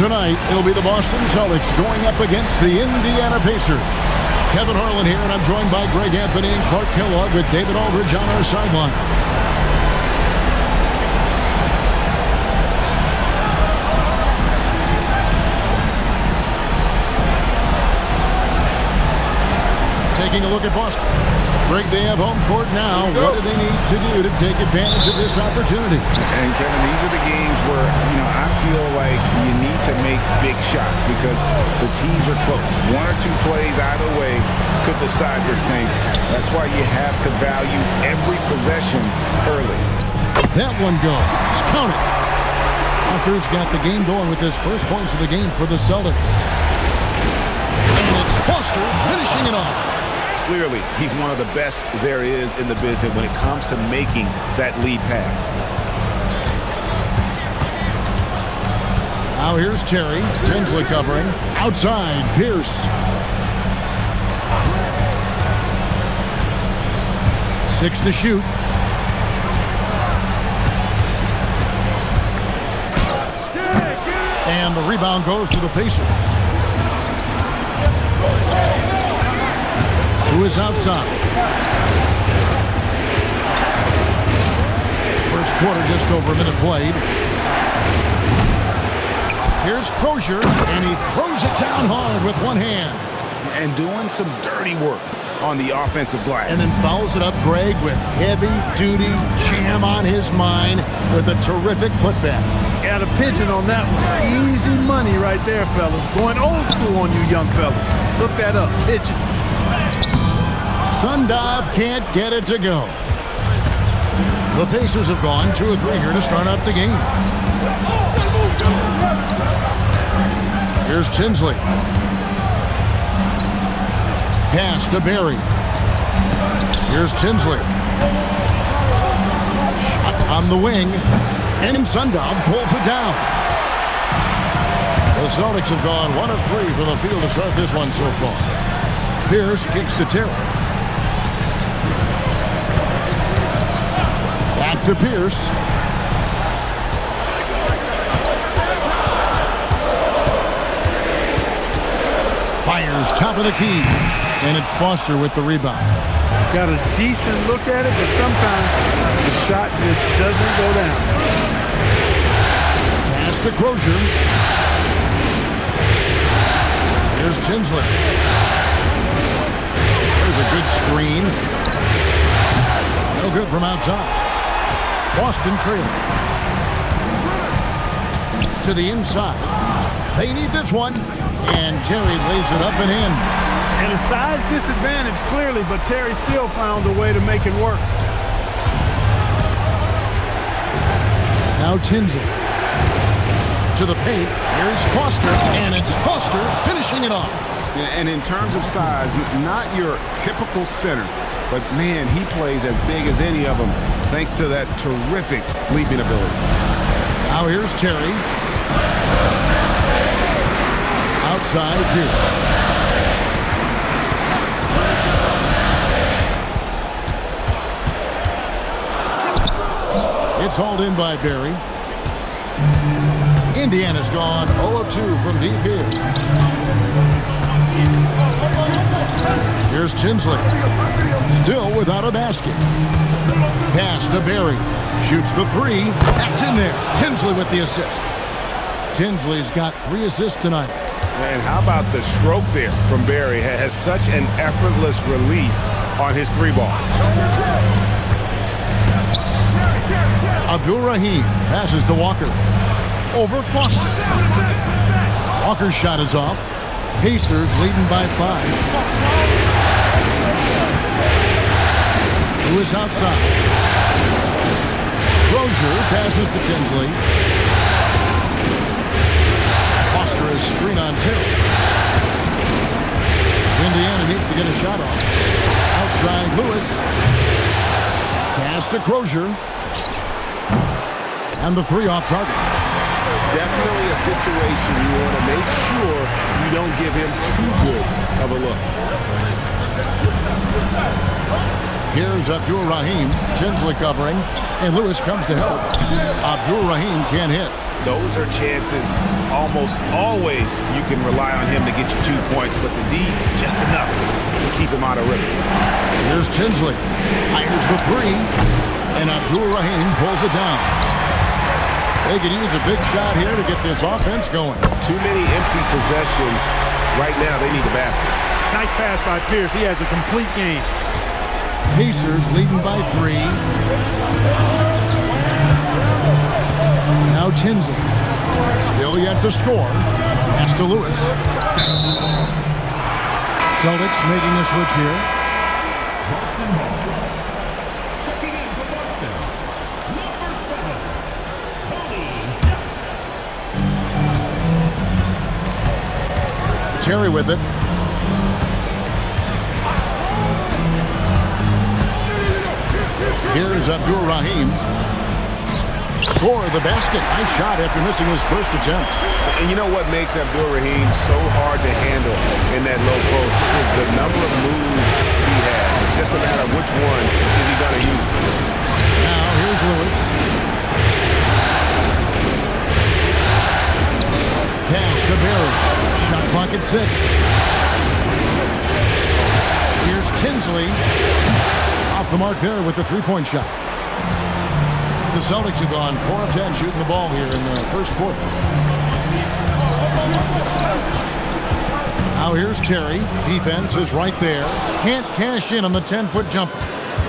Tonight, it'll be the Boston Celtics going up against the Indiana Pacers. Kevin Harlan here, and I'm joined by Greg Anthony and Clark Kellogg with David Aldridge on our sideline. Taking a look at Boston. Greg, they have home court now. What do they need to do to take advantage of this opportunity? And Kevin, these are the games where, I feel like you need to make big shots because the teams are close. One or two plays either way could decide this thing. That's why you have to value every possession early. That one goes. Count it. Walker's got the game going with his first points of the game for the Celtics. And it's Foster finishing it off. Clearly, he's one of the best there is in the business when it comes to making that lead pass. Now here's Terry. Tinsley covering. Outside, Pierce. Six to shoot. And the rebound goes to the Pacers. Who is outside? First quarter, just over a minute played. Here's Crozier, and he throws it down hard with one hand. And doing some dirty work on the offensive glass. And then fouls it up, Greg, with heavy-duty jam on his mind with a terrific putback. Got a pigeon on that one. Easy money right there, fellas. Going old school on you young fellas. Look that up. Pigeon. Sundive can't get it to go. The Pacers have gone 2 of 3 here to start out the game. Here's Tinsley. Pass to Barry. Here's Tinsley. Shot on the wing. And Sundive pulls it down. The Celtics have gone 1 of 3 from the field to start this one so far. Pierce kicks to Terry. Back to Pierce. Fires top of the key. And it's Foster with the rebound. Got a decent look at it, but sometimes the shot just doesn't go down. Pass to Crozier. Here's Tinsley. There's a good screen. No good from outside. Boston trailing. To the inside. They need this one. And Terry lays it up and in. And a size disadvantage, clearly, but Terry still found a way to make it work. Now Tinsley. To the paint. Here's Foster. And it's Foster finishing it off. And in terms of size, not your typical center. But, man, he plays as big as any of them thanks to that terrific leaping ability. Now here's Terry. Outside Pierce. It's hauled in by Barry. Indiana's gone 0 of 2 from deep here. Here's Tinsley. Still without a basket. Pass to Barry. Shoots the 3. That's in there. Tinsley with the assist. Tinsley's got 3 assists tonight. And how about the stroke there from Barry? Has such an effortless release on his 3-ball. Abdul-Rahim passes to Walker. Over Foster. Walker's shot is off. Pacers leading by 5. Lewis outside. Crozier passes to Tinsley. Foster is screen on Terry. Indiana needs to get a shot off. Outside Lewis. Pass to Crozier. And the 3 off target. Definitely a situation you want to make sure you don't give him too good of a look. Here's Abdul-Rahim. Tinsley covering. And Lewis comes to help. Abdul-Rahim can't hit. those are chances almost always you can rely on him to get you 2 points, but the D, just enough to keep him out of rhythm. Here's Tinsley. Fires the three, and Abdul-Rahim pulls it down. They could use a big shot here to get this offense going. Too many empty possessions. Right now, they need a basket. Nice pass by Pierce. He has a complete game. Pacers leading by 3. Now Tinsley. Still yet to score. Pass to Lewis. Celtics making a switch here. Checking in for Boston, number 7, Tony. Terry with it. Here's Abdul-Rahim. Score the basket. Nice shot after missing his first attempt. And you know what makes Abdul-Rahim so hard to handle in that low post is the number of moves he has. It's just a matter of which one is he going to use. Now here's Lewis. Pass to Barry. Shot clock at 6. Here's Tinsley. Off the mark there with the three-point shot. The Celtics have gone 4 of 10 shooting the ball here in the first quarter. Now here's Terry. Defense is right there. Can't cash in on the 10-foot jumper.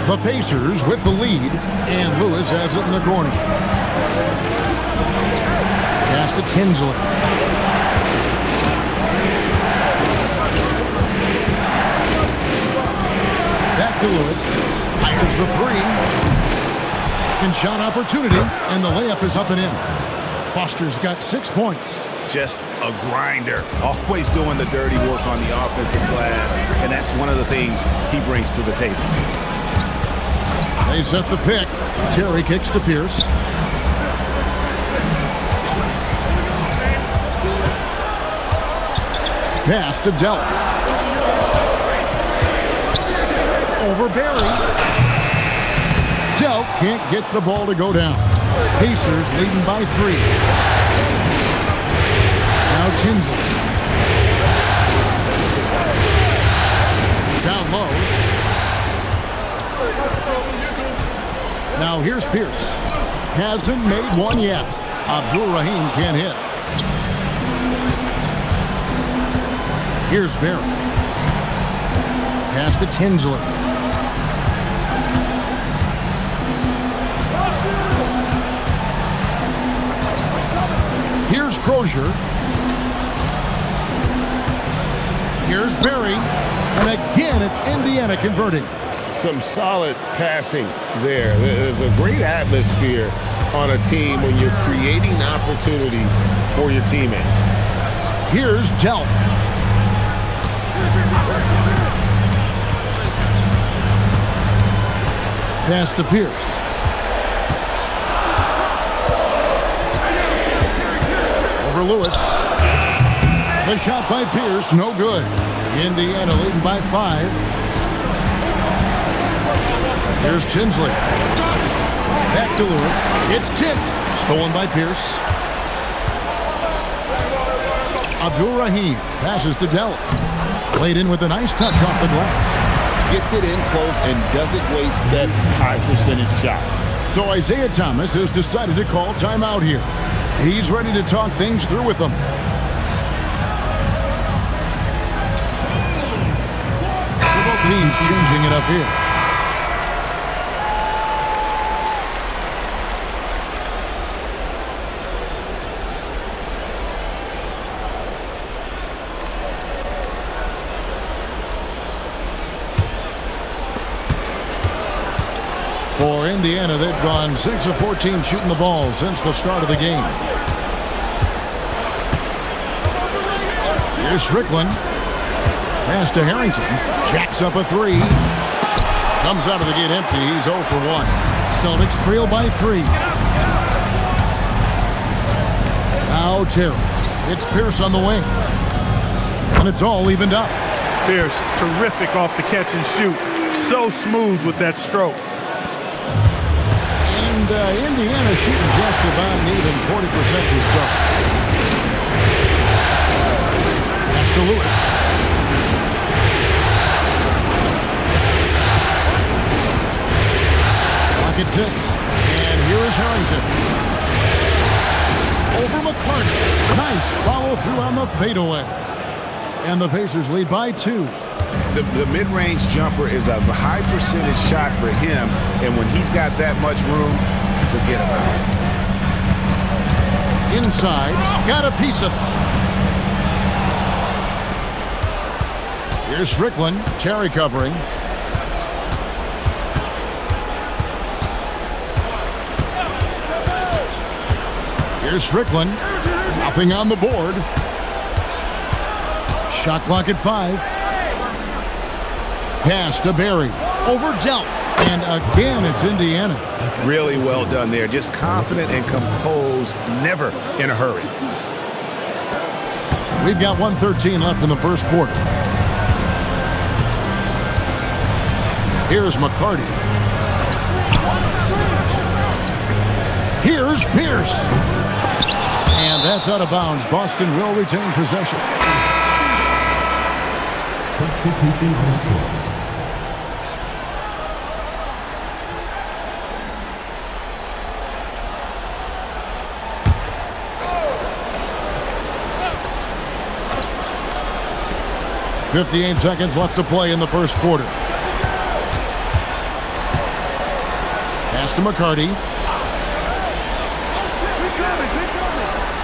The Pacers with the lead, and Lewis has it in the corner. Pass to Tinsley. Back to Lewis. Fires the three. Second shot opportunity, and the layup is up and in. Foster's got 6 points. Just a grinder. Always doing the dirty work on the offensive glass, and that's one of the things he brings to the table. They set the pick. Terry kicks to Pierce. Pass to Delp. Over Barry. Delp can't get the ball to go down. Pacers leading by 3. Now Tinsley. Down low. Now here's Pierce. Hasn't made one yet. Abdul-Rahim can't hit. Here's Barry. Pass to Tinsley. Here's Crozier. Here's Barry. And again, it's Indiana converting. Some solid passing there. There's a great atmosphere on a team when you're creating opportunities for your teammates. Here's Delp. Pass to Pierce. Over Lewis. The shot by Pierce, no good. Indiana leading by 5. Here's Tinsley. Back to Lewis. It's tipped. Stolen by Pierce. Abdul-Rahim passes to Delp. Played in with a nice touch off the glass. Gets it in close and doesn't waste that high percentage shot. So Isaiah Thomas has decided to call timeout here. He's ready to talk things through with them. Several teams changing it up here. For Indiana, they've gone 6 of 14 shooting the ball since the start of the game. Here's Strickland. Pass to Harrington. Jacks up a 3. Comes out of the gate empty. He's 0 for 1. Celtics trail by 3. Now Terry. It's Pierce on the wing. And it's all evened up. Pierce, terrific off the catch and shoot. So smooth with that stroke. And Indiana shooting just about an even 40% to start. Pass to Lewis. Clock at 6. And here is Harrington. Over McCarty. Nice follow through on the fadeaway. And the Pacers lead by 2. The mid-range jumper is a high percentage shot for him, and when he's got that much room, forget about it. Inside, got a piece of it. Here's Strickland, Terry covering. Here's Strickland, nothing on the board. Shot clock at 5. Pass to Barry. Over Delp. And again, it's Indiana. Really well done there. Just confident and composed, never in a hurry. We've got 1:13 left in the first quarter. Here's McCarty. Here's Pierce. And that's out of bounds. Boston will retain possession. Substitution on the court. .58 seconds left to play in the first quarter. Pass to McCarty.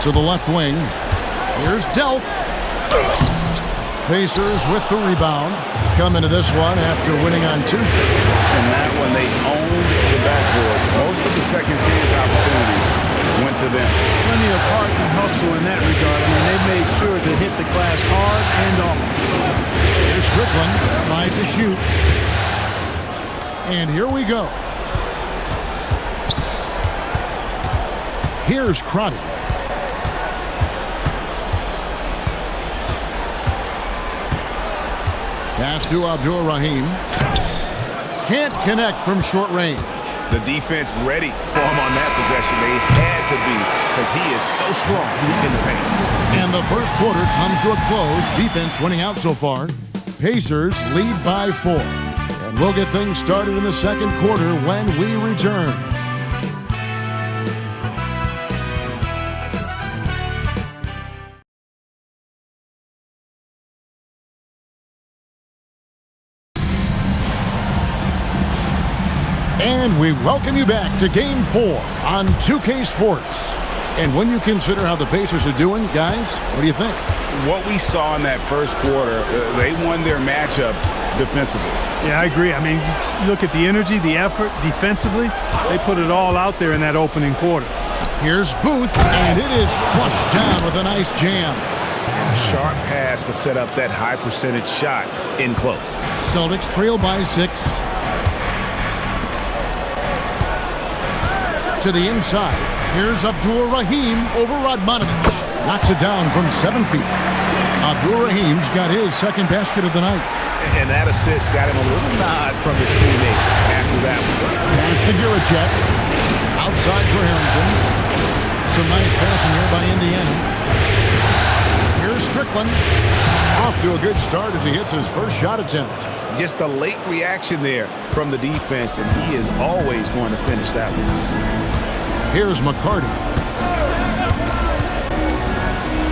To the left wing. Here's Delp. Pacers with the rebound. Come into this one after winning on Tuesday. And that one, they owned the backboard. Most of the second chance opportunities went to them. Plenty of heart and hustle in that regard. I mean, they made sure to hit the glass hard and often. Here's Strickland, 5 to shoot. And here we go. Here's Crotty. Pass to Abdul-Rahim. Can't connect from short range. The defense ready for him on that possession. They had to be, because he is so strong in the paint. And the first quarter comes to a close. Defense winning out so far. Pacers lead by 4. And we'll get things started in the second quarter when we return. And we welcome you back to Game 4 on 2K Sports. And when you consider how the Pacers are doing, guys, what do you think? What we saw in that first quarter, they won their matchups defensively. Yeah, I agree. I mean, you look at the energy, the effort defensively, they put it all out there in that opening quarter. Here's Booth, and it is flushed down with a nice jam. And a sharp pass to set up that high percentage shot in close. Celtics trail by 6. To the inside. Here's Abdul-Rahim over Radmanovich. Knocks it down from 7 feet. Abdul-Rahim's got his second basket of the night. And that assist got him a little nod from his teammate after that one. Pass to Guracek. Outside for Harrington. Some nice passing here by Indiana. Here's Strickland. Off to a good start as he hits his first shot attempt. Just a late reaction there from the defense, and he is always going to finish that one. Here's McCarty.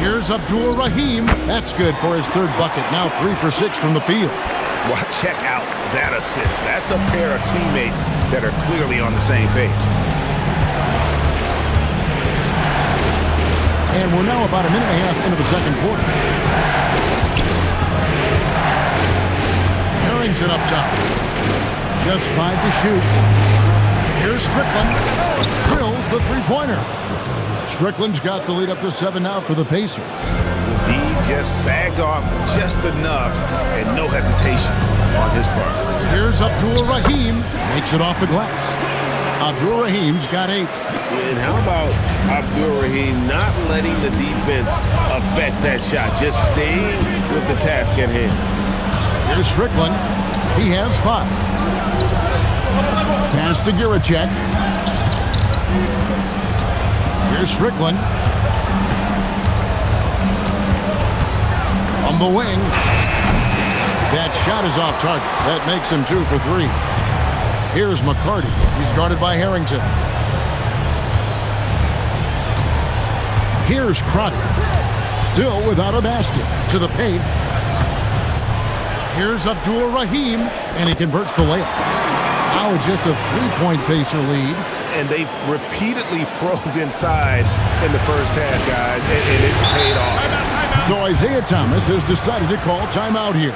Here's Abdul-Rahim. That's good for his third bucket. Now 3 for 6 from the field. Well, check out that assist. That's a pair of teammates that are clearly on the same page. And we're now about a minute and a half into the second quarter. Harrington up top. Just 5 to shoot. Here's Strickland. Drills the three-pointer. Strickland's got the lead up to 7 now for the Pacers. The D just sagged off just enough, and no hesitation on his part. Here's Abdul-Rahim. Makes it off the glass. Abdul-Rahim's got 8. And how about Abdul-Rahim not letting the defense affect that shot, just staying with the task at hand. Here's Strickland. He has 5. Pass to Guracek. Here's Strickland. On the wing. That shot is off target. That makes him 2 for 3. Here's McCarty. He's guarded by Harrington. Here's Crotty. Still without a basket. To the paint. Here's Abdur-Rahim, and he converts the layup. Now it's just a 3-point Pacer lead. And they've repeatedly probed inside in the first half, guys, and it's paid off. So Isaiah Thomas has decided to call timeout here.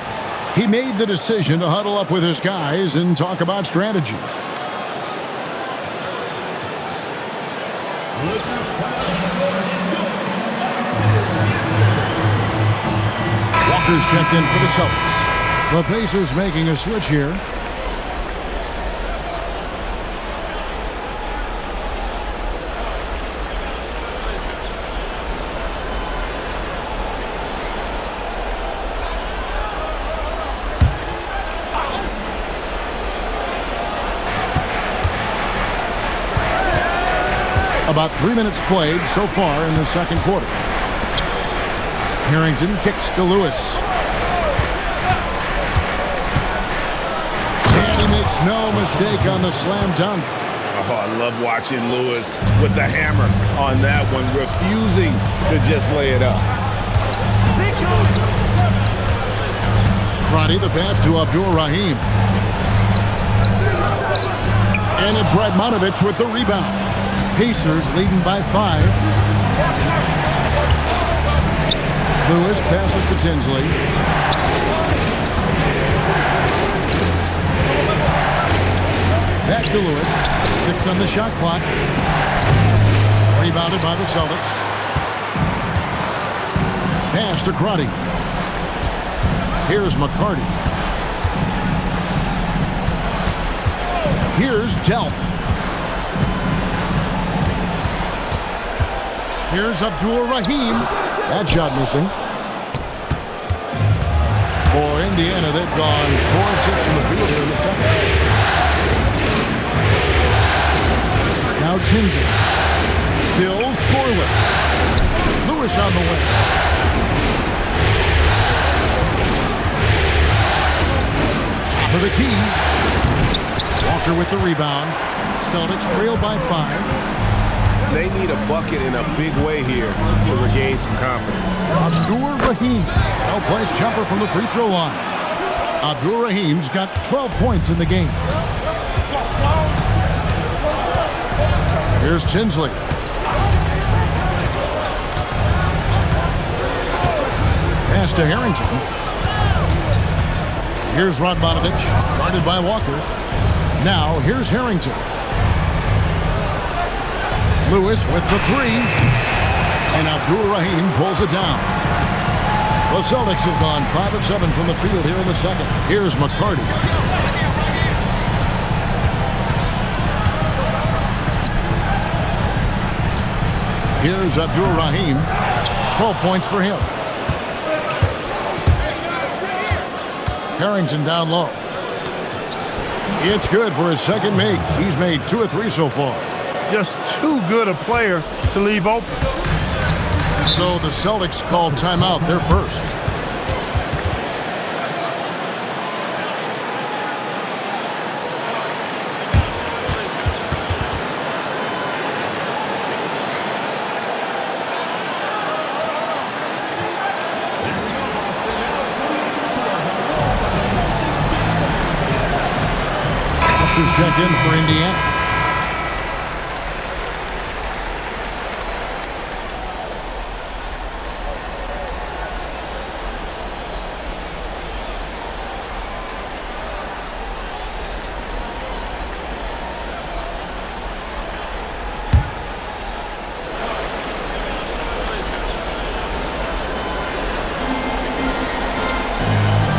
He made the decision to huddle up with his guys and talk about strategy. Walker's checked in for the Celtics. The Pacers making a switch here. About 3 minutes played so far in the second quarter. Harrington kicks to Lewis. And he makes no mistake on the slam dunk. Oh, I love watching Lewis with the hammer on that one, refusing to just lay it up. Crotty, the pass to Abdur-Rahim. And it's Radmanovich with the rebound. Pacers leading by 5. Lewis passes to Tinsley. Back to Lewis. 6 on the shot clock. Rebounded by the Celtics. Pass to Crotty. Here's McCarty. Here's Delp. Here's Abdur-Rahim. That shot missing. For Indiana, they've gone 4 of 6 in the field here in the second. Now Tinsley. Still scoreless. Lewis on the way. Top of the key. Walker with the rebound. Celtics trail by 5. They need a bucket in a big way here to regain some confidence. Abdur-Rahim. Well-placed jumper from the free throw line. Abdur-Rahim's got 12 points in the game. Here's Tinsley. Pass to Harrington. Here's Radmanovich, guarded by Walker. Now here's Harrington. Lewis with the 3, and Abdur-Rahim pulls it down. The Celtics have gone 5 of 7 from the field here in the second. Here's McCarty. Here's Abdur-Rahim. 12 points for him. Harrington down low. It's good for his second make. He's made 2 of 3 so far. Just too good a player to leave open. So the Celtics called timeout. They're first. Foster's checked in for Indiana.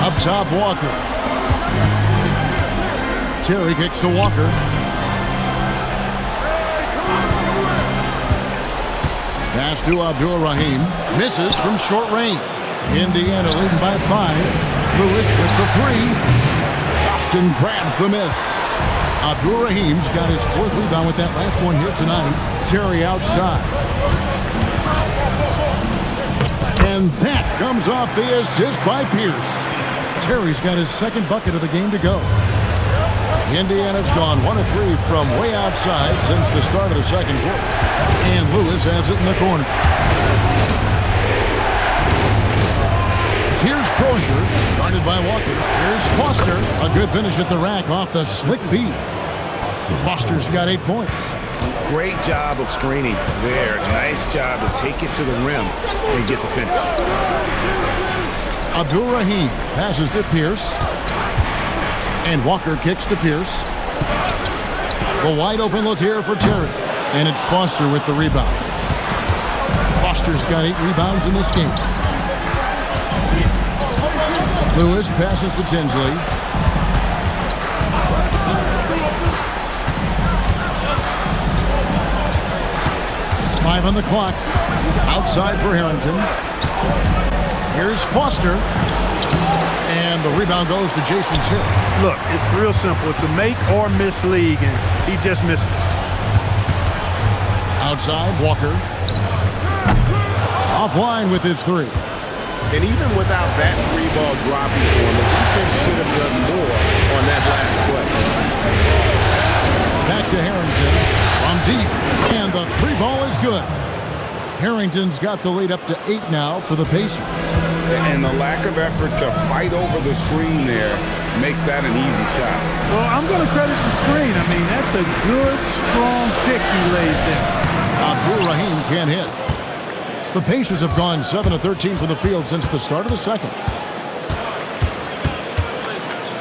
Up top, Walker. Terry kicks to Walker. Pass to Abdur-Rahim. Misses from short range. Indiana leading by 5. Lewis with the 3. Boston grabs the miss. Abdul-Rahim's got his 4th rebound with that last one here tonight. Terry outside. And that comes off the assist by Pierce. Terry's got his 2nd bucket of the game to go. Indiana's gone 1 of 3 from way outside since the start of the 2nd quarter. And Lewis has it in the corner. Here's Crozier, guarded by Walker. Here's Foster. A good finish at the rack off the slick feed. Foster's got 8 points. Great job of screening there. Nice job to take it to the rim and get the finish. Abdul-Rahim passes to Pierce. And Walker kicks to Pierce. A wide open look here for Terry. And it's Foster with the rebound. Foster's got 8 rebounds in this game. Lewis passes to Tinsley. Five on the clock. Outside for Harrington. Here's Foster. And the rebound goes to Jason Terry. Look, it's real simple. It's a make or miss league, and he just missed it. Outside, Walker. Offline with his 3. And even without that 3-ball dropping for him, the defense should have done more on that last play. Back to Harrington from deep, and the 3-ball is good. Harrington's got the lead up to 8 now for the Pacers. And the lack of effort to fight over the screen there makes that an easy shot. Well, I'm going to credit the screen. I mean, that's a good, strong pick he lays down. Abdul-Rahim can't hit. The Pacers have gone 7 of 13 from the field since the start of the 2nd.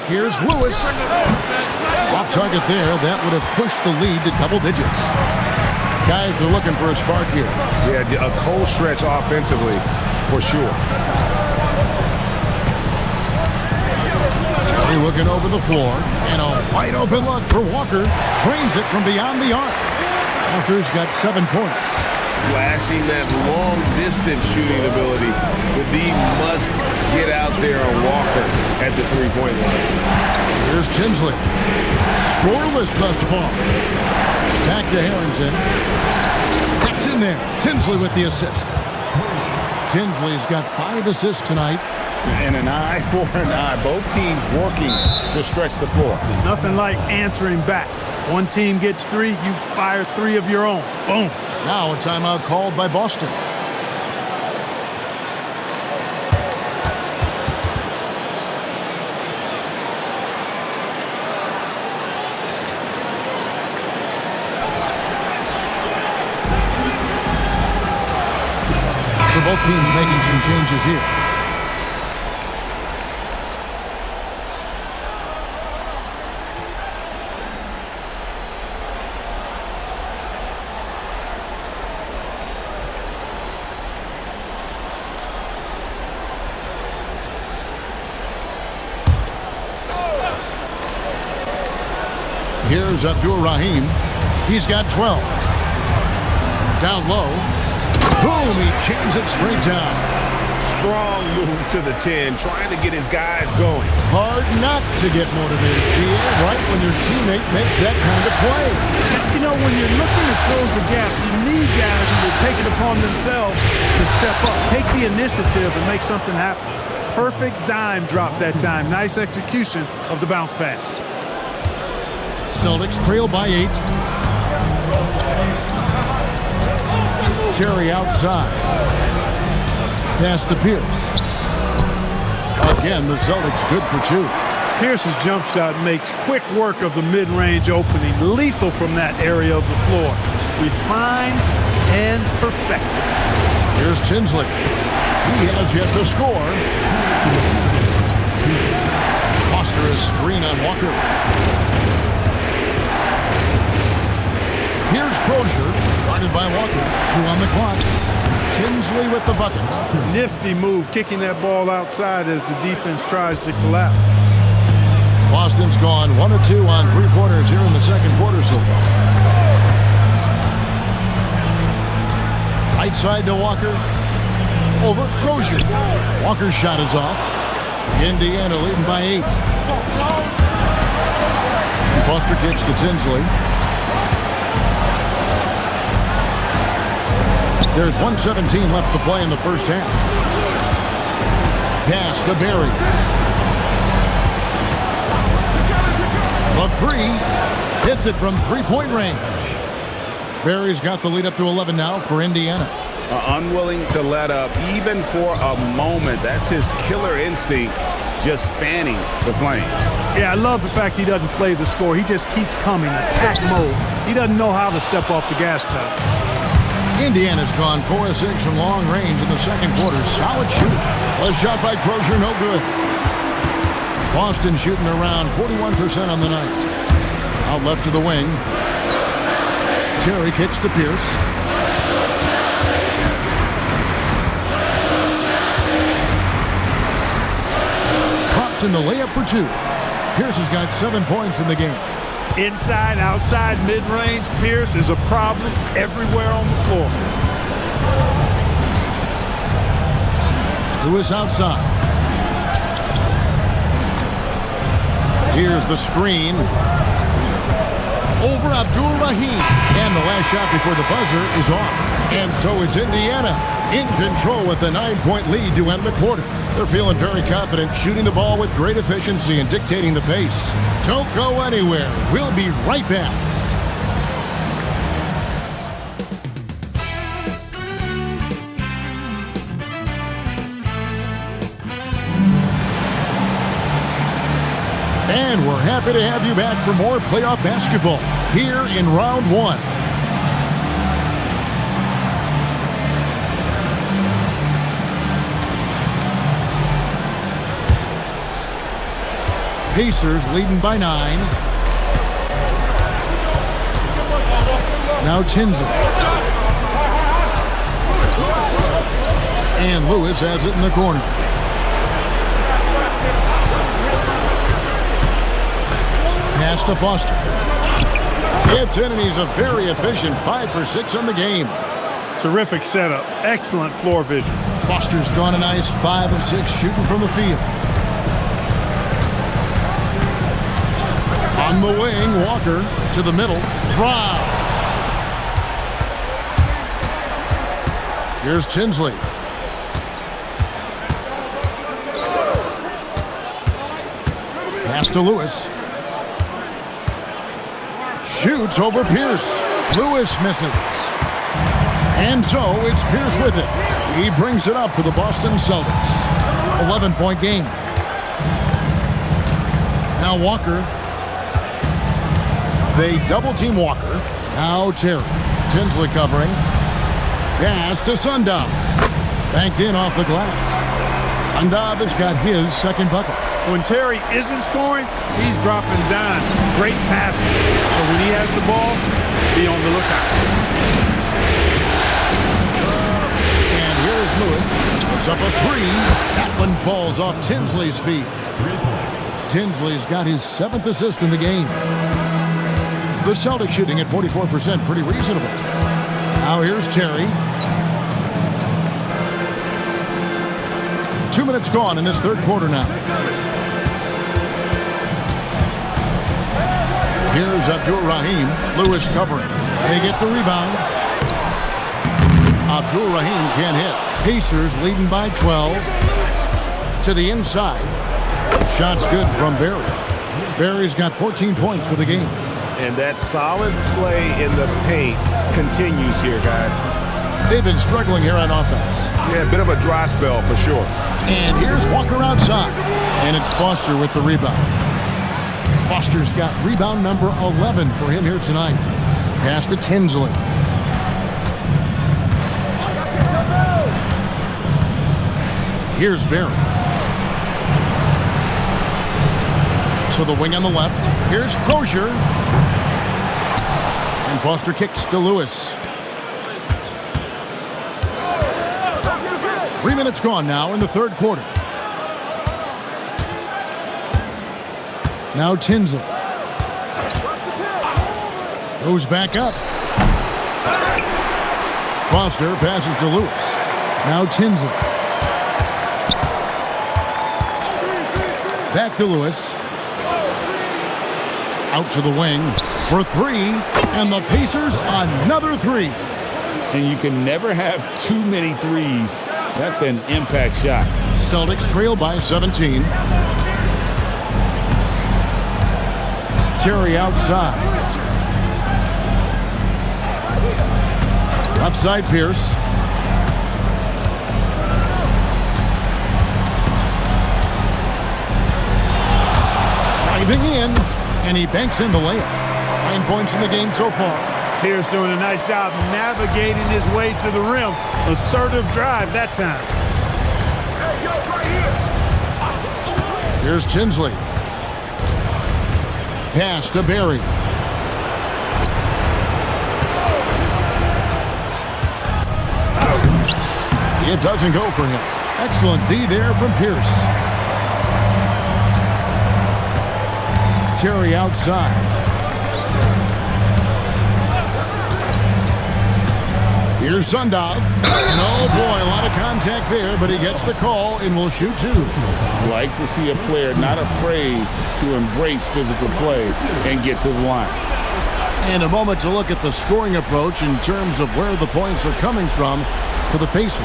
Here's Lewis. Off target there. That would have pushed the lead to double digits. Guys are looking for a spark here. Yeah, a cold stretch offensively, for sure. Terry looking over the floor. And a wide open look for Walker. Trains it from beyond the arc. Walker's got 7 points. Flashing that long-distance shooting ability. The D must get out there on Walker at the 3-point line. Here's Tinsley. Scoreless thus far. Back to Harrington. Gets in there. Tinsley with the assist. Tinsley's got 5 assists tonight. And an eye for an eye. Both teams working to stretch the floor. Nothing like answering back. One team gets 3, you fire 3 of your own. Boom. Now a timeout called by Boston. So both teams making some changes here. Here's Abdul-Rahim. He's got 12. Down low. Boom, he jams it straight down. Strong move to the 10, trying to get his guys going. Hard not to get motivated, Gia, right when your teammate makes that kind of play. You know, when you're looking to close the gap, you need guys who will take it upon themselves to step up, take the initiative, and make something happen. Perfect dime drop that time. Nice execution of the bounce pass. Celtics trail by 8. Terry outside. Pass to Pierce. Again, the Celtics good for 2. Pierce's jump shot makes quick work of the mid-range opening, lethal from that area of the floor. Refined and perfected. Here's Tinsley. He has yet to score. Foster is screen on Walker. Here's Crozier, guarded by Walker. 2 on the clock. Tinsley with the bucket. Nifty move, kicking that ball outside as the defense tries to collapse. Boston's gone 1 of 2 on 3-pointers here in the 2nd quarter so far. Right side to Walker. Over Crozier. Walker's shot is off. Indiana leading by 8. And Foster kicks to Tinsley. There's 1:17 left to play in the first half. Pass to Berry. The three. Hits it from three-point range. Berry's got the lead up to 11 now for Indiana. Unwilling to let up even for a moment. That's his killer instinct, just fanning the flame. Yeah, I love the fact he doesn't play the score. He just keeps coming, attack mode. He doesn't know how to step off the gas pedal. Indiana's gone 4 of 6 from long range in the second quarter. Solid shooting. A shot by Crozier, no good. Boston shooting around 41% on the night. Out left to the wing. Terry kicks to Pierce. Pops in the layup for 2. Pierce has got 7 points in the game. Inside, outside, mid-range, Pierce is a problem everywhere on the floor. Lewis outside. Here's the screen. Over Abdul-Rahim. And the last shot before the buzzer is off. And so it's Indiana in control with a 9-point lead to end the quarter. They're feeling very confident, shooting the ball with great efficiency and dictating the pace. Don't go anywhere. We'll be right back. And we're happy to have you back for more playoff basketball here in round 1. Pacers leading by 9. Now Tinsley. And Lewis has it in the corner. Pass to Foster. It's in, and he's a very efficient 5 for 6 on the game. Terrific setup. Excellent floor vision. Foster's gone a nice 5 of 6 shooting from the field. On the wing, Walker to the middle. Wow. Here's Tinsley. Pass to Lewis. Shoots over Pierce. Lewis misses. And so it's Pierce with it. He brings it up for the Boston Celtics. 11-point game. Now Walker. They double-team Walker. Now Terry. Tinsley covering. Pass to Sundov. Banked in off the glass. Sundov has got his second bucket. When Terry isn't scoring, he's dropping dimes. Great passing. But when he has the ball, be on the lookout. And here's Lewis. Puts up a 3. That one falls off Tinsley's feet. Tinsley's got his 7th assist in the game. The Celtics shooting at 44%, pretty reasonable. Now here's Terry. 2 minutes gone in this third quarter now. Here's Abdul-Rahim. Lewis covering. They get the rebound. Abdul-Rahim can't hit. Pacers leading by 12. To the inside. Shot's good from Berry. Berry's got 14 points for the game. And that solid play in the paint continues here, guys. They've been struggling here on offense. Yeah, a bit of a dry spell for sure. And here's Walker outside. And it's Foster with the rebound. Foster's got rebound number 11 for him here tonight. Pass to Tinsley. Here's Berry. To the wing on the left. Here's Crozier. And Foster kicks to Lewis. 3 minutes gone now in the third quarter. Now Tinsley. Goes back up. Foster passes to Lewis. Now Tinsley. Back to Lewis. Out to the wing for three, and the Pacers another three. And you can never have too many threes. That's an impact shot. Celtics trail by 17. Terry outside. Left side Pierce. Driving in, and he banks in the layup. 9 points in the game so far. Pierce doing a nice job navigating his way to the rim. Assertive drive that time. Here's Tinsley. Pass to Barry. It doesn't go for him. Excellent D there from Pierce. Terry outside. Here's Sundov. And oh boy, a lot of contact there, but he gets the call and will shoot two. Like to see a player not afraid to embrace physical play and get to the line. And a moment to look at the scoring approach in terms of where the points are coming from for the Pacers.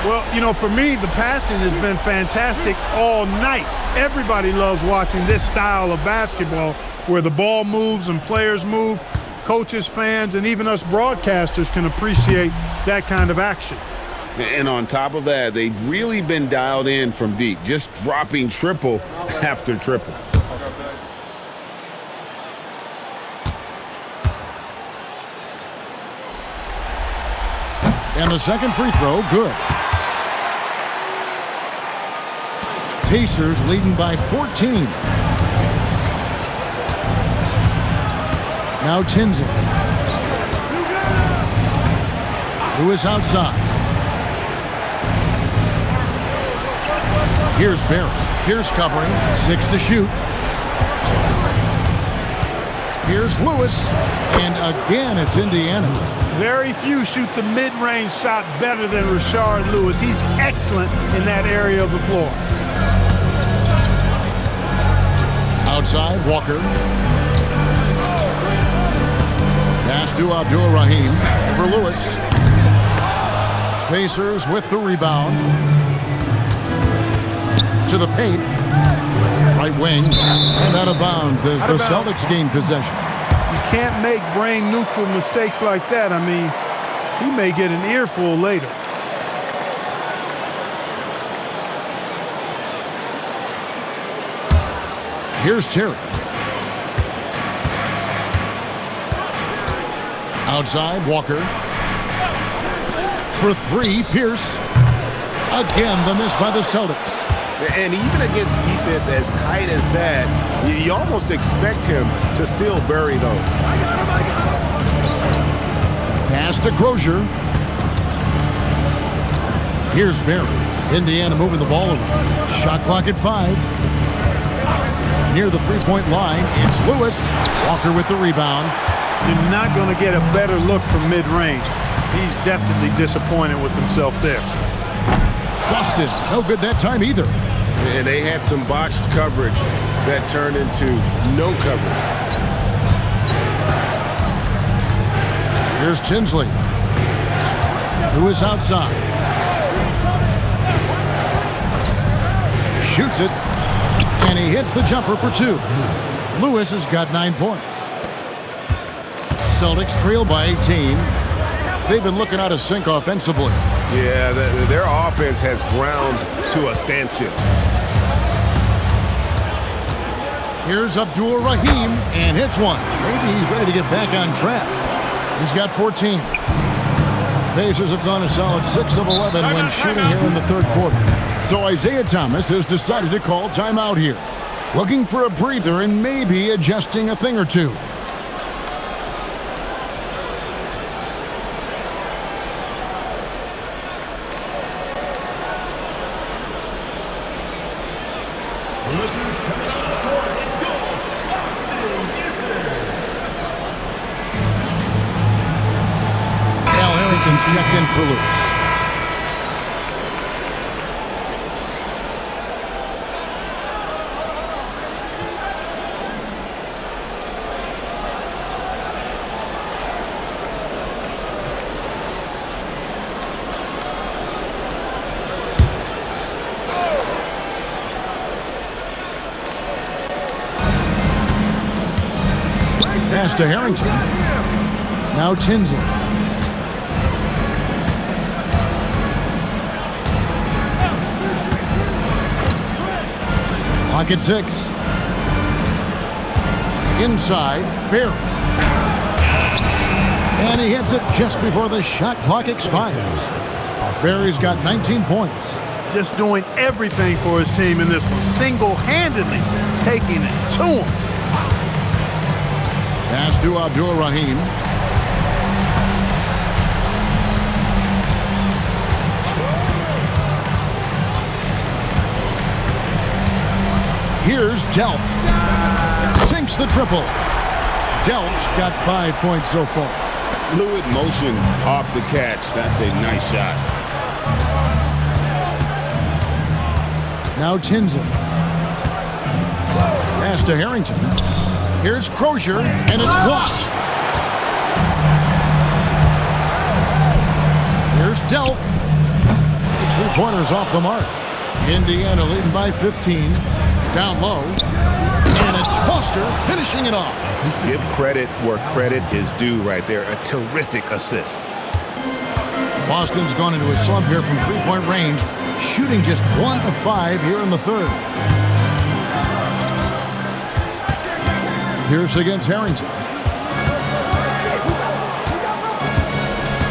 Well, you know, for me, the passing has been fantastic all night. Everybody loves watching this style of basketball where the ball moves and players move. Coaches, fans, and even us broadcasters can appreciate that kind of action. And on top of that, they've really been dialed in from deep, just dropping triple after triple. And the second free throw, good. Pacers leading by 14. Now Tinsley. Lewis outside. Here's Barry. Pierce covering. 6 to shoot. Here's Lewis. And again, it's Indiana. Very few shoot the mid-range shot better than Rashard Lewis. He's excellent in that area of the floor. Outside, Walker. Pass to Abdul-Rahim for Lewis. Pacers with the rebound. To the paint. Right wing. And out of bounds as the Celtics gain possession. You can't make brain-neutral mistakes like that. I mean, he may get an earful later. Here's Terry. Outside, Walker. For three, Pierce. Again, the miss by the Celtics. And even against defense as tight as that, you almost expect him to still bury those. Pass to Crozier. Here's Barry. Indiana moving the ball around. Shot clock at 5. Near the three-point line, it's Lewis. Walker with the rebound. You're not going to get a better look from mid-range. He's definitely disappointed with himself there. Busted. No good that time either. And they had some botched coverage that turned into no coverage. Here's Tinsley. Lewis outside. Shoots it. And he hits the jumper for 2. Lewis has got 9 points. Celtics trail by 18. They've been looking out of sync offensively. Yeah, their offense has ground to a standstill. Here's Abdul-Rahim and hits one. Maybe he's ready to get back on track. He's got 14. Pacers have gone a solid 6 of 11 when shooting here in the third quarter. So Isaiah Thomas has decided to call timeout here. Looking for a breather and maybe adjusting a thing or two. Checked in for Lewis. Pass to Harrington. Now Tinsley. Clock at 6. Inside, Barry. And he hits it just before the shot clock expires. Barry's got 19 points. Just doing everything for his team in this one. Single-handedly taking it to him. Pass to Abdul-Rahim. Here's Delp. Sinks the triple. Delp's got 5 points so far. Fluid motion off the catch. That's a nice shot. Now Tinsley. Pass to Harrington. Here's Crozier, and it's blocked. Here's Delp. His 3-pointers off the mark. Indiana leading by 15. Down low. And it's Foster finishing it off. Give credit where credit is due right there. A terrific assist. Boston's gone into a slump here from 3-point range, shooting just 1 of 5 here in the third. Pierce against Harrington.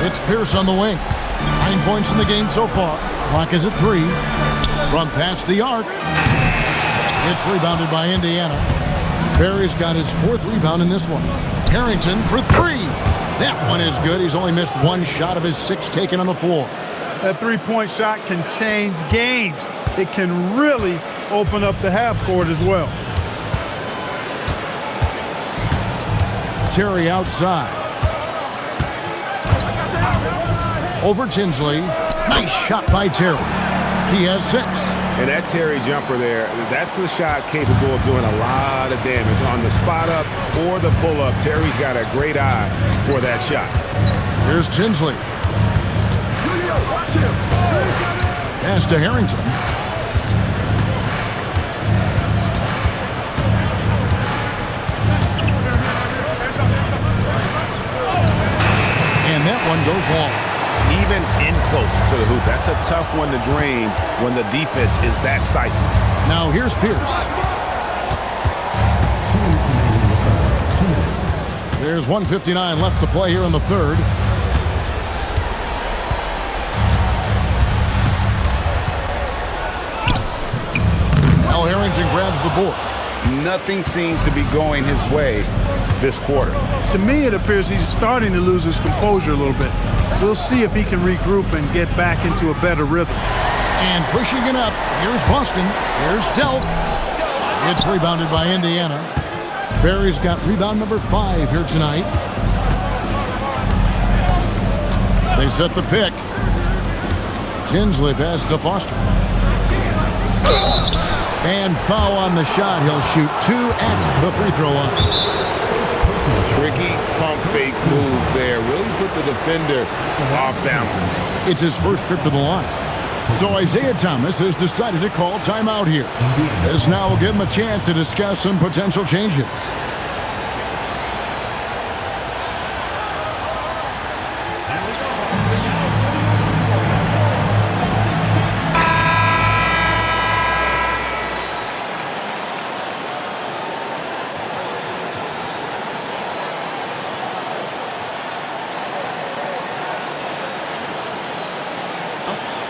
It's Pierce on the wing. 9 points in the game so far. Clock is at 3. From past the arc. It's rebounded by Indiana. Barry's got his 4th rebound in this one. Harrington for 3. That one is good. He's only missed 1 shot of his 6 taken on the floor. That 3-point shot can change games. It can really open up the half court as well. Terry outside. Over Tinsley. Nice shot by Terry. He has 6. And that Terry jumper there, that's the shot capable of doing a lot of damage. On the spot up or the pull up, Terry's got a great eye for that shot. Here's Tinsley. Pass to Harrington. And that one goes long. Even in close to the hoop. That's a tough one to drain when the defense is that stifling. Now here's Pierce. 2 minutes. There's 1:59 left to play here in the third. Now Harrington grabs the board. Nothing seems to be going his way this quarter. To me, it appears he's starting to lose his composure a little bit. We'll see if he can regroup and get back into a better rhythm. And pushing it up, here's Boston. Here's Delp. It's rebounded by Indiana. Barry's got rebound number 5 here tonight. They set the pick. Tinsley pass to Foster. And foul on the shot. He'll shoot 2 at the free throw line. Tricky pump fake move there. Really put the defender off balance. It's his first trip to the line. So Isaiah Thomas has decided to call timeout here. This now will give him a chance to discuss some potential changes.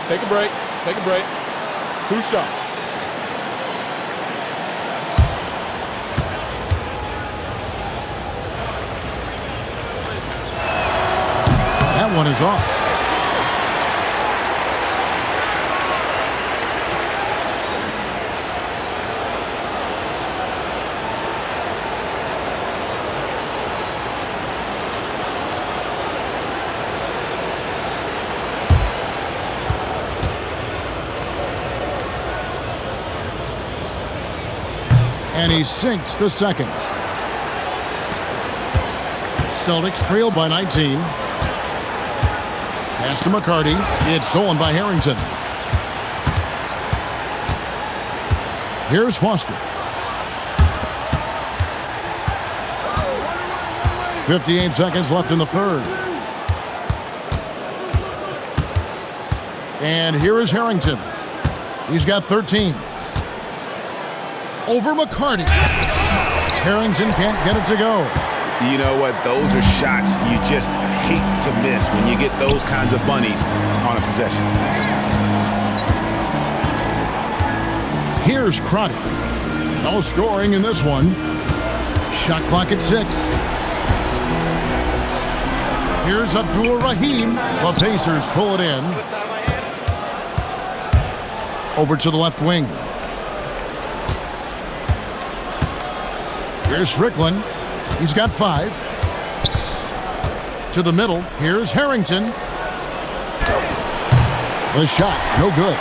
Take a break. Take a break. 2 shots. That one is off. And he sinks the second. Celtics trail by 19. Pass to McCarty. It's stolen by Harrington. Here's Foster. 58 seconds left in the third. And here is Harrington. He's got 13. Over McCarty. Harrington can't get it to go. You know what? Those are shots you just hate to miss when you get those kinds of bunnies on a possession. Here's Crotty. No scoring in this one. Shot clock at 6. Here's Abdul Rahim. The Pacers pull it in. Over to the left wing. Here's Strickland. He's got 5. To the middle. Here's Harrington. The shot, no good.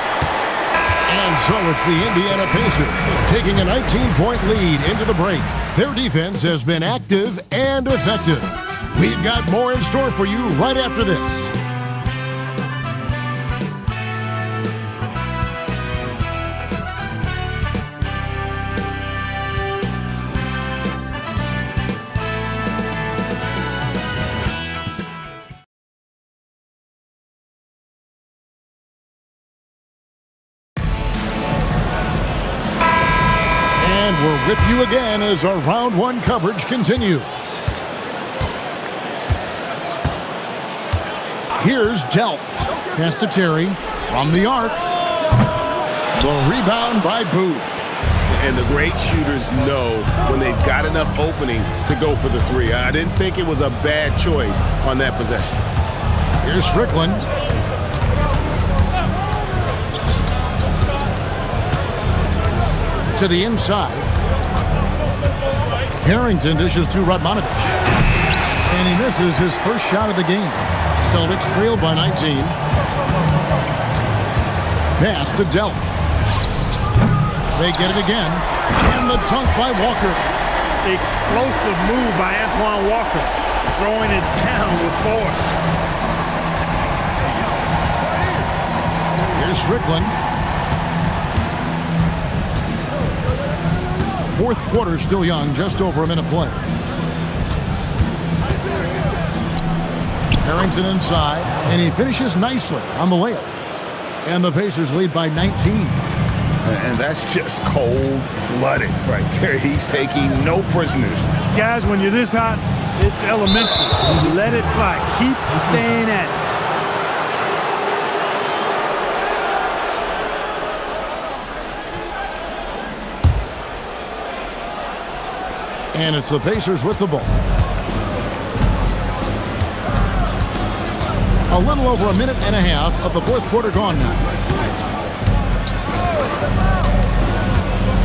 And so it's the Indiana Pacers taking a 19-point lead into the break. Their defense has been active and effective. We've got more in store for you right after this. And we're with you again as our round 1 coverage continues. Here's Delp. Pass to Terry from the arc. The rebound by Booth. And the great shooters know when they've got enough opening to go for the 3. I didn't think it was a bad choice on that possession. Here's Strickland. To the inside. Harrington dishes to Radmanovich. And he misses his first shot of the game. Celtics trailed by 19. Pass to Delp. They get it again. And the dunk by Walker. Explosive move by Antoine Walker. Throwing it down with force. Here's Strickland. Fourth quarter still young, just over a minute play. Harrington inside, and he finishes nicely on the layup. And the Pacers lead by 19. And that's just cold-blooded right there. He's taking no prisoners. Guys, when you're this hot, it's elemental. Let it fly. Keep staying at it. And it's the Pacers with the ball. A little over a minute and a half of the fourth quarter gone now.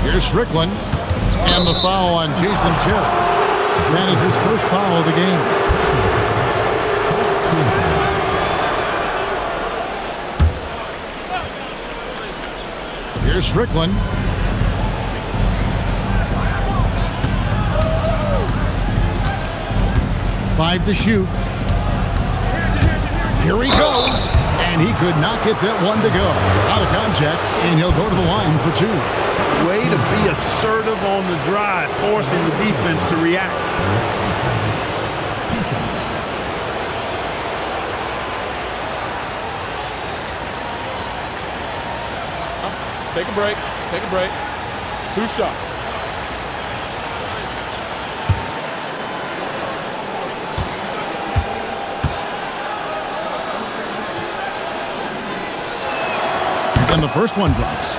Here's Strickland. And the foul on Jason Terry. That is his first foul of the game. Here's Strickland. Five to shoot. Here he goes. And he could not get that one to go. Out of contact, and he'll go to the line for 2. Way to be assertive on the drive, forcing the defense to react. Take a break. Take a break. 2 shots. And the first one drops.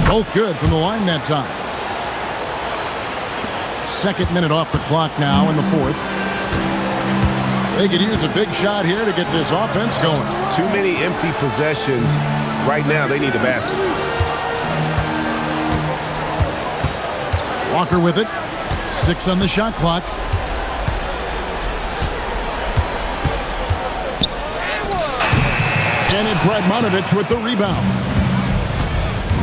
Both good from the line that time. Second minute off the clock now in the fourth. They could use a big shot here to get this offense going. Too many empty possessions. Right now, they need a basket. Walker with it. 6 on the shot clock. And it's Radmanovich with the rebound.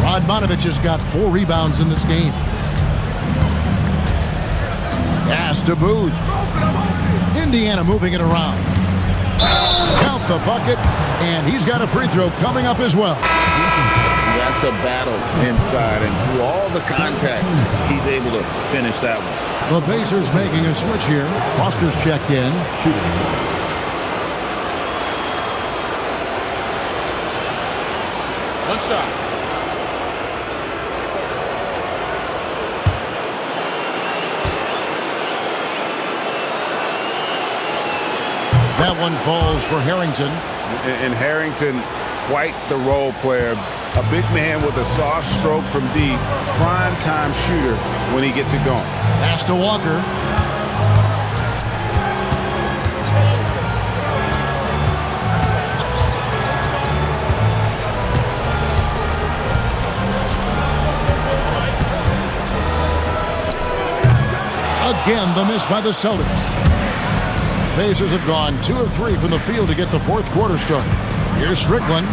Radmanovich has got 4 rebounds in this game. Pass to Booth. Indiana moving it around. Count the bucket, and he's got a free throw coming up as well. That's a battle inside, and through all the contact, he's able to finish that one. The Pacers making a switch here. Foster's checked in. One shot. That one falls for Harrington. And Harrington, quite the role player. A big man with a soft stroke from deep. Prime-time shooter when he gets it going. Pass to Walker. Again, the miss by the Celtics. The Pacers have gone 2 of 3 from the field to get the fourth quarter started. Here's Strickland.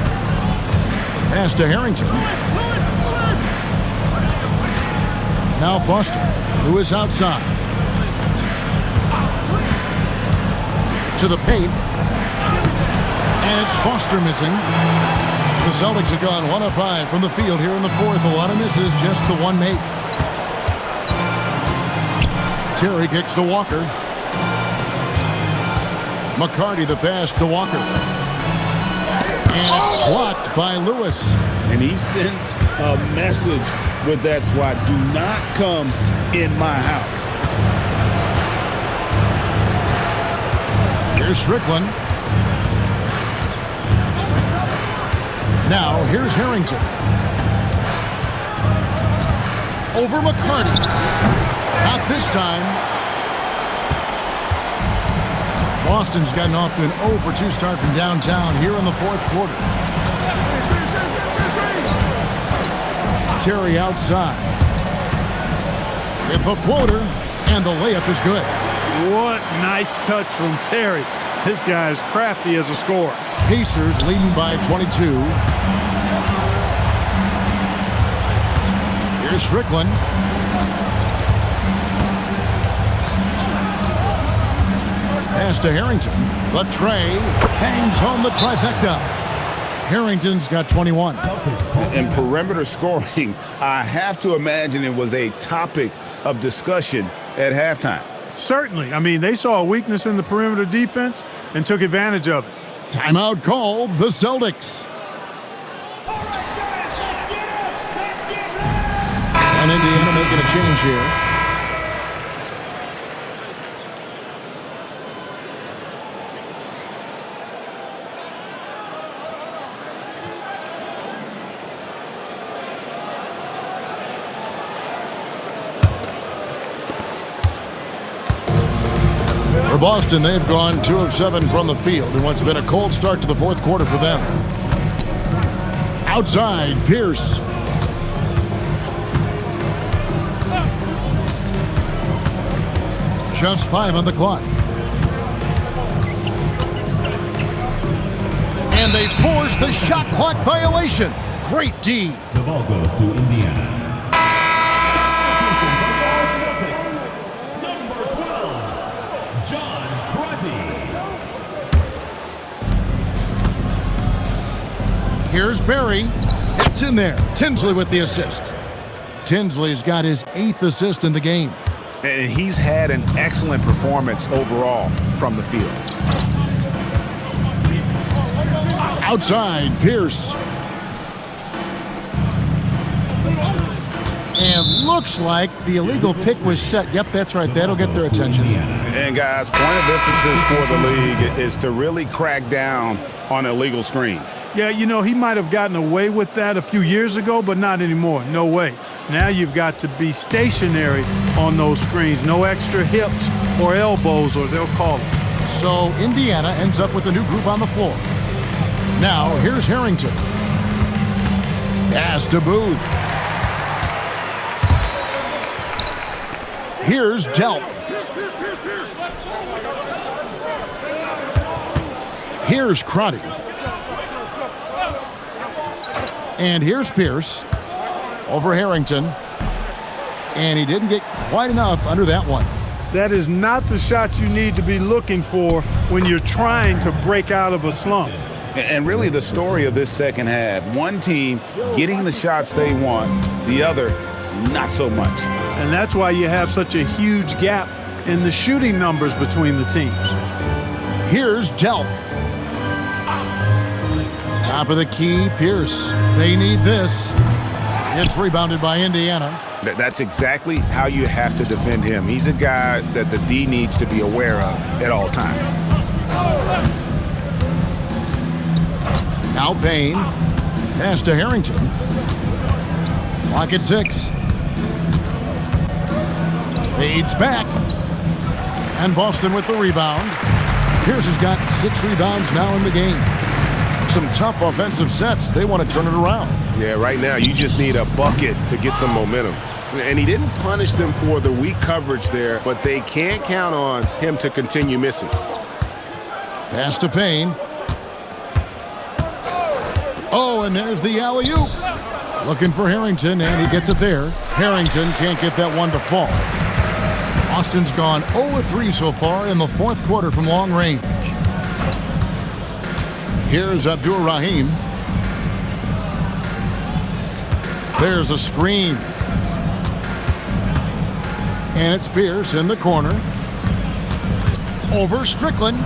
Pass to Harrington. Now Foster. Lewis outside. To the paint. And it's Foster missing. The Celtics have gone 1 of 5 from the field here in the fourth. A lot of misses, just the one make. Terry kicks to Walker. McCarty the pass to Walker. And it's blocked by Lewis. And he sent a message with that swat. Do not come in my house. Here's Strickland. Now here's Harrington. Over McCarty. Not this time. Boston's gotten off to an 0 for 2 start from downtown here in the fourth quarter. Terry outside. With the floater, and the layup is good. What nice touch from Terry. This guy is crafty as a scorer. Pacers leading by 22. Here's Strickland. Pass to Harrington. The tray hangs home the trifecta. Harrington's got 21. And perimeter scoring, I have to imagine it was a topic of discussion at halftime. Certainly. I mean, they saw a weakness in the perimeter defense and took advantage of it. Timeout called, the Celtics. And Indiana making a change here. For Boston, they've gone 2 of 7 from the field in what's been a cold start to the fourth quarter for them. Outside, Pierce. Just 5 on the clock. And they force the shot clock violation. Great D. The ball goes to Indiana. Here's Barry. It's in there. Tinsley with the assist. Tinsley's got his 8th assist in the game. And he's had an excellent performance overall from the field. Outside, Pierce. And looks like the illegal pick was set. Yep, that's right. That'll get their attention. And guys, point of emphasis for the league is to really crack down on illegal screens. Yeah, you know, he might have gotten away with that a few years ago, but not anymore. No way. Now you've got to be stationary on those screens. No extra hips or elbows, or they'll call it. So Indiana ends up with a new group on the floor. Now, here's Harrington. Pass to Booth. Here's Delp. Here's Crotty. And here's Pierce over Harrington. And he didn't get quite enough under that one. That is not the shot you need to be looking for when you're trying to break out of a slump. And really the story of this second half, one team getting the shots they want, the other not so much. And that's why you have such a huge gap in the shooting numbers between the teams. Here's Delk. Top of the key, Pierce. They need this. It's rebounded by Indiana. That's exactly how you have to defend him. He's a guy that the D needs to be aware of at all times. Now Payne. Pass to Harrington. Clock at 6. Fades back. And Boston with the rebound. Pierce has got 6 rebounds now in the game. Some tough offensive sets. They want to turn it around. Yeah, right now you just need a bucket to get some momentum. And he didn't punish them for the weak coverage there, but they can't count on him to continue missing. Pass to Payne. Oh, and there's the alley-oop. Looking for Harrington, and he gets it there. Harrington can't get that one to fall. Austin's gone 0-3 so far in the fourth quarter from long range. Here's Abdur-Rahim. There's a screen. And it's Pierce in the corner. Over Strickland.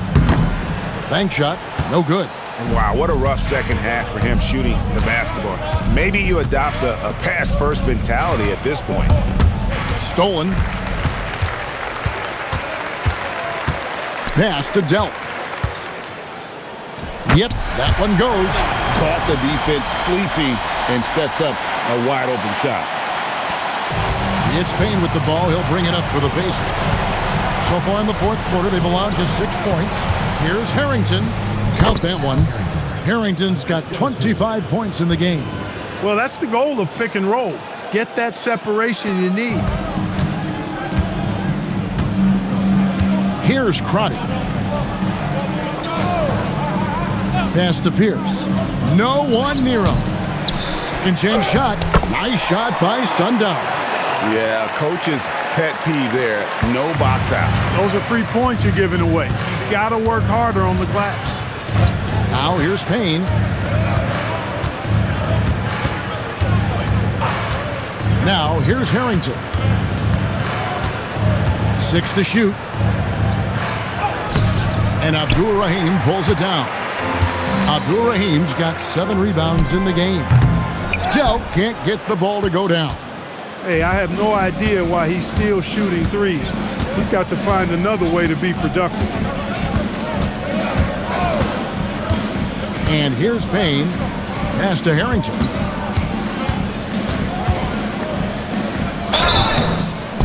Bank shot, no good. And wow, what a rough second half for him shooting the basketball. Maybe you adopt a pass-first mentality at this point. Stolen. Pass to Delk. Yep, that one goes. Caught the defense sleeping and sets up a wide-open shot. It's Payne with the ball. He'll bring it up for the Pacers. So far in the fourth quarter, they've allowed just 6 points. Here's Harrington. Count that one. Harrington's got 25 points in the game. Well, that's the goal of pick and roll. Get that separation you need. Here's Crotty. Pass to Pierce. No one near him. Second chance shot. Nice shot by Sundown. Yeah, coach's pet peeve there. No box out. Those are free points you're giving away. You got to work harder on the glass. Now here's Payne. Now here's Harrington. 6 to shoot. And Abdur-Rahim pulls it down. Abdur-Rahim's got 7 rebounds in the game. Delk can't get the ball to go down. Hey, I have no idea why he's still shooting threes. He's got to find another way to be productive. And here's Payne. Pass to Harrington.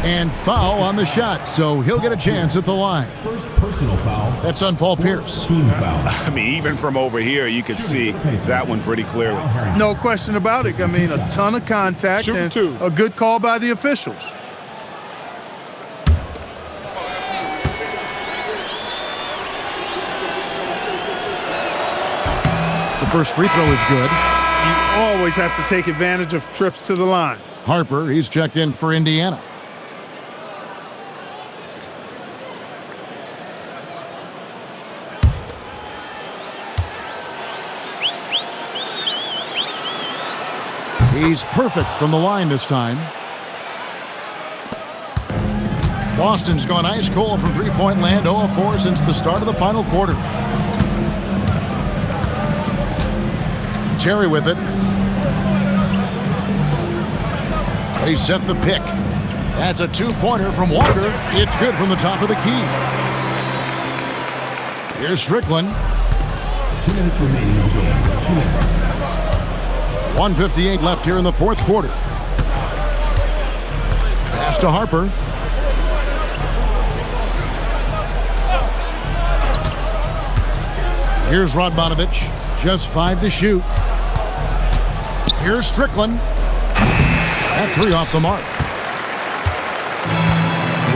And foul on the shot, so he'll get a chance at the line. First personal foul. That's on Paul Pierce. Team foul. I mean, even from over here, you can see that one pretty clearly. No question about it. I mean, a ton of contact Shoot and two. a good call by the officials. The first free throw is good. You always have to take advantage of trips to the line. Harper, he's checked in for Indiana. He's perfect from the line this time. Boston's gone ice cold from three-point land, 0-4 since the start of the final quarter. Terry with it. They set the pick. That's a two-pointer from Walker. It's good from the top of the key. Here's Strickland. 2 minutes remaining in the game. 2 minutes. 1:58 left here in the fourth quarter. Pass to Harper. Here's Radmanovich. Just 5 to shoot. Here's Strickland. That 3 off the mark.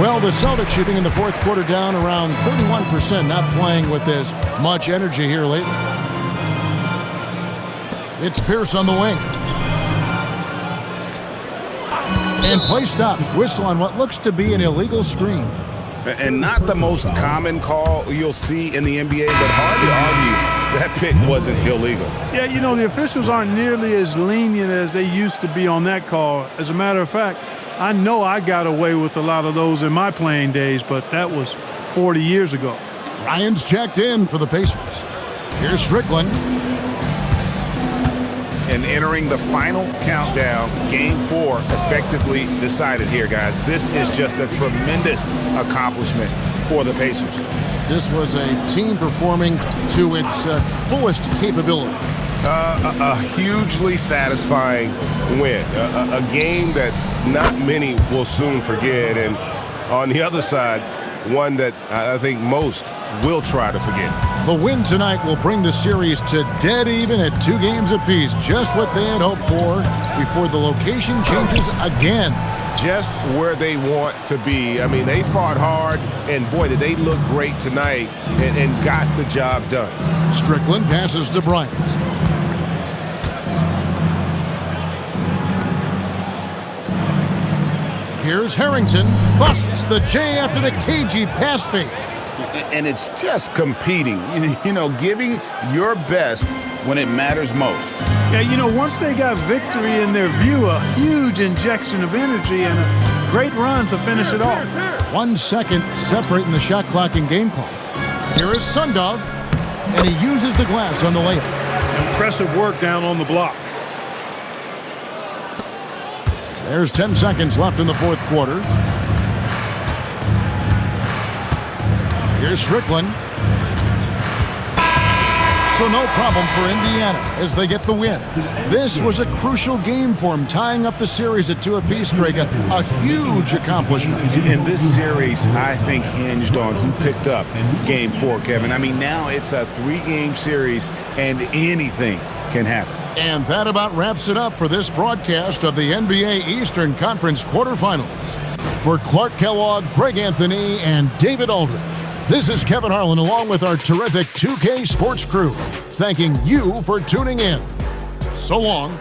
Well, the Celtics shooting in the fourth quarter down around 31%, not playing with as much energy here lately. It's Pierce on the wing. And play stops. Whistle on what looks to be an illegal screen. And not the most common call you'll see in the NBA, but hard to argue that pick wasn't illegal. Yeah, you know, the officials aren't nearly as lenient as they used to be on that call. As a matter of fact, I know I got away with a lot of those in my playing days, but that was 40 years ago. Ryan's checked in for the Pacers. Here's Strickland. And entering the final countdown, Game 4 effectively decided here, guys. This is just a tremendous accomplishment for the Pacers. This was a team performing to its fullest capability. A hugely satisfying win. A game that not many will soon forget. And on the other side, one that I think most will try to forget. The win tonight will bring the series to dead even at 2 games apiece, just what they had hoped for before the location changes again. Just where they want to be. I mean, they fought hard, and boy, did they look great tonight and got the job done. Strickland passes to Bryant. Here's Harrington, busts the J after the cagey pass fake. And it's just competing, you know, giving your best when it matters most. Yeah, you know, once they got victory in their view, a huge injection of energy and a great run to finish it off. 1 second separating the shot clock and game clock. Here is Sundov, and he uses the glass on the layup. Impressive work down on the block. There's 10 seconds left in the fourth quarter. Here's Strickland. So no problem for Indiana as they get the win. This was a crucial game for them, tying up the series at 2 apiece, Greg. A huge accomplishment. In this series, I think hinged on who picked up Game 4, Kevin. I mean, now it's a 3-game series, and anything can happen. And that about wraps it up for this broadcast of the NBA Eastern Conference quarterfinals. For Clark Kellogg, Greg Anthony, and David Aldridge, this is Kevin Harlan along with our terrific 2K Sports crew, thanking you for tuning in. So long.